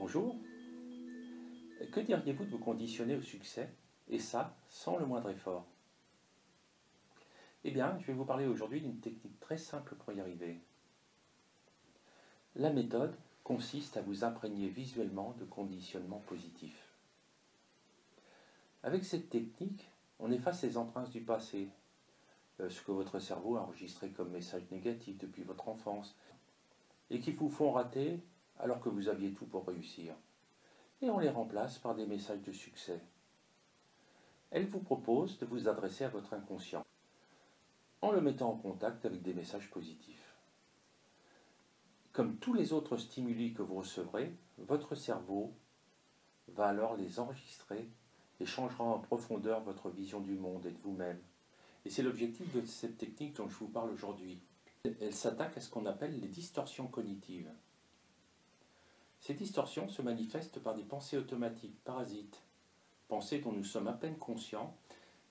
Bonjour, que diriez-vous de vous conditionner au succès, et ça sans le moindre effort? Eh bien, je vais vous parler aujourd'hui d'une technique très simple pour y arriver. La méthode consiste à vous imprégner visuellement de conditionnement positif. Avec cette technique, on efface les empreintes du passé, ce que votre cerveau a enregistré comme message négatif depuis votre enfance, et qui vous font rater alors que vous aviez tout pour réussir. Et on les remplace par des messages de succès. Elle vous propose de vous adresser à votre inconscient en le mettant en contact avec des messages positifs. Comme tous les autres stimuli que vous recevrez, votre cerveau va alors les enregistrer et changera en profondeur votre vision du monde et de vous-même. Et c'est l'objectif de cette technique dont je vous parle aujourd'hui. Elle s'attaque à ce qu'on appelle les distorsions cognitives. Ces distorsions se manifestent par des pensées automatiques, parasites, pensées dont nous sommes à peine conscients,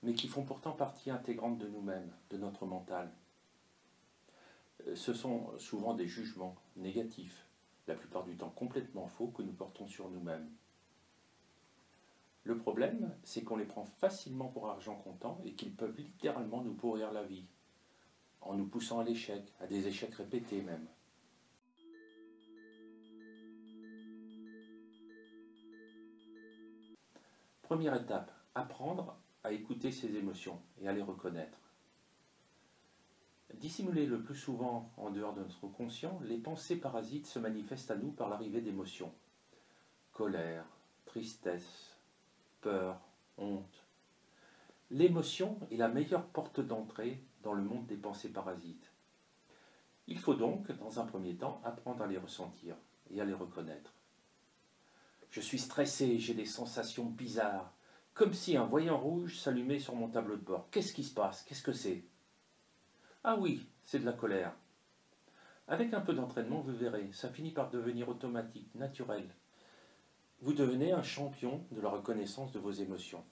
mais qui font pourtant partie intégrante de nous-mêmes, de notre mental. Ce sont souvent des jugements négatifs, la plupart du temps complètement faux, que nous portons sur nous-mêmes. Le problème, c'est qu'on les prend facilement pour argent comptant et qu'ils peuvent littéralement nous pourrir la vie, en nous poussant à l'échec, à des échecs répétés même. Première étape, apprendre à écouter ses émotions et à les reconnaître. Dissimulées le plus souvent en dehors de notre conscient, les pensées parasites se manifestent à nous par l'arrivée d'émotions. Colère, tristesse, peur, honte. L'émotion est la meilleure porte d'entrée dans le monde des pensées parasites. Il faut donc, dans un premier temps, apprendre à les ressentir et à les reconnaître. Je suis stressé, j'ai des sensations bizarres, comme si un voyant rouge s'allumait sur mon tableau de bord. Qu'est-ce qui se passe? Qu'est-ce que c'est? Ah oui, c'est de la colère. Avec un peu d'entraînement, vous verrez, ça finit par devenir automatique, naturel. Vous devenez un champion de la reconnaissance de vos émotions.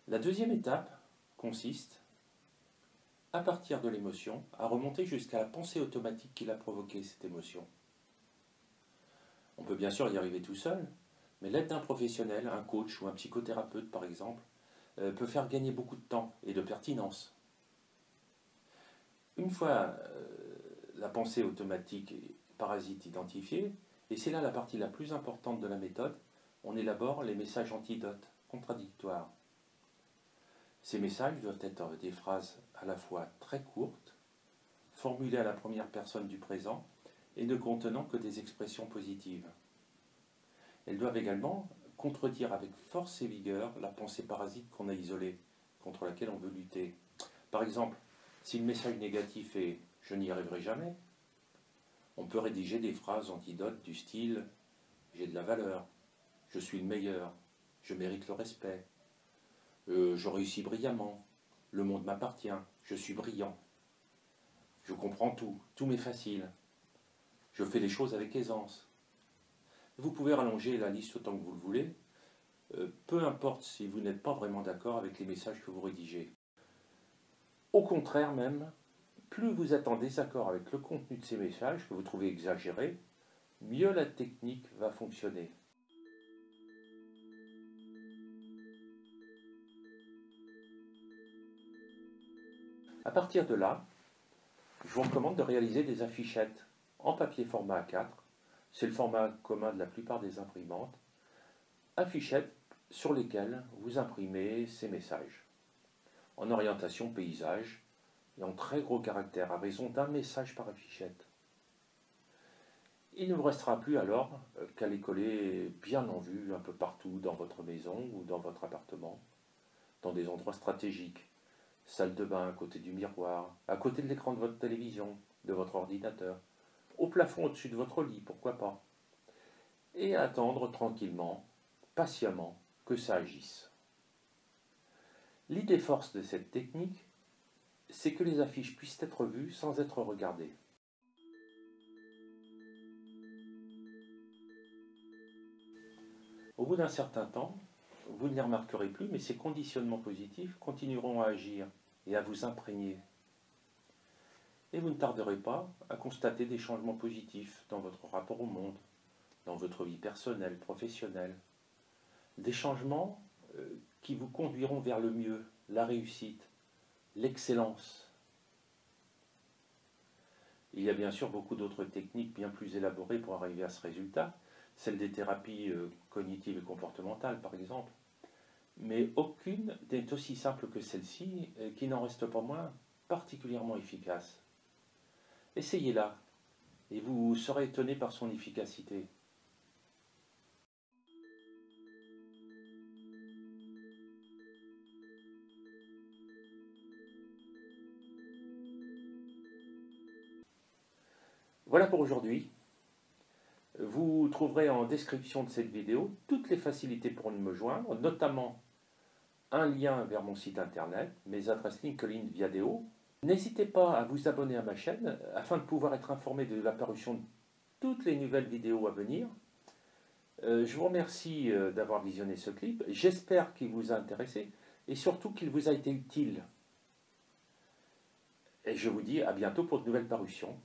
La deuxième étape consiste, à partir de l'émotion, à remonter jusqu'à la pensée automatique qui l'a provoqué cette émotion. On peut bien sûr y arriver tout seul, mais l'aide d'un professionnel, un coach ou un psychothérapeute par exemple, peut faire gagner beaucoup de temps et de pertinence. Une fois la pensée automatique et parasite identifiée, et c'est là la partie la plus importante de la méthode, on élabore les messages antidotes, contradictoires. Ces messages doivent être des phrases à la fois très courtes, formulées à la première personne du présent et ne contenant que des expressions positives. Elles doivent également contredire avec force et vigueur la pensée parasite qu'on a isolée, contre laquelle on veut lutter. Par exemple, si le message négatif est « je n'y arriverai jamais », on peut rédiger des phrases antidotes du style « j'ai de la valeur »,« je suis le meilleur »,« je mérite le respect »,« je réussis brillamment »,« le monde m'appartient »,« je suis brillant »,« je comprends tout, tout m'est facile »,« je fais les choses avec aisance ». Vous pouvez rallonger la liste autant que vous le voulez, peu importe si vous n'êtes pas vraiment d'accord avec les messages que vous rédigez. Au contraire même, plus vous êtes en désaccord avec le contenu de ces messages que vous trouvez exagérés, mieux la technique va fonctionner. À partir de là, je vous recommande de réaliser des affichettes en papier format A4, c'est le format commun de la plupart des imprimantes, affichettes sur lesquelles vous imprimez ces messages, en orientation paysage et en très gros caractères, à raison d'un message par affichette. Il ne vous restera plus alors qu'à les coller bien en vue un peu partout dans votre maison ou dans votre appartement, dans des endroits stratégiques, salle de bain à côté du miroir, à côté de l'écran de votre télévision, de votre ordinateur, au plafond au-dessus de votre lit, pourquoi pas, et attendre tranquillement, patiemment, que ça agisse. L'idée force de cette technique, c'est que les affiches puissent être vues sans être regardées. Au bout d'un certain temps, vous ne les remarquerez plus, mais ces conditionnements positifs continueront à agir et à vous imprégner. et vous ne tarderez pas à constater des changements positifs dans votre rapport au monde, dans votre vie personnelle, professionnelle. Des changements qui vous conduiront vers le mieux, la réussite, l'excellence. Il y a bien sûr beaucoup d'autres techniques bien plus élaborées pour arriver à ce résultat, celles des thérapies cognitives et comportementales par exemple, mais aucune n'est aussi simple que celle-ci, qui n'en reste pas moins particulièrement efficace. Essayez-la, et vous serez étonné par son efficacité. Voilà pour aujourd'hui. Vous trouverez en description de cette vidéo toutes les facilités pour me joindre, notamment un lien vers mon site internet, mes adresses LinkedIn Viadeo. N'hésitez pas à vous abonner à ma chaîne afin de pouvoir être informé de l'apparition de toutes les nouvelles vidéos à venir. Je vous remercie d'avoir visionné ce clip. J'espère qu'il vous a intéressé et surtout qu'il vous a été utile. Et je vous dis à bientôt pour de nouvelles parutions.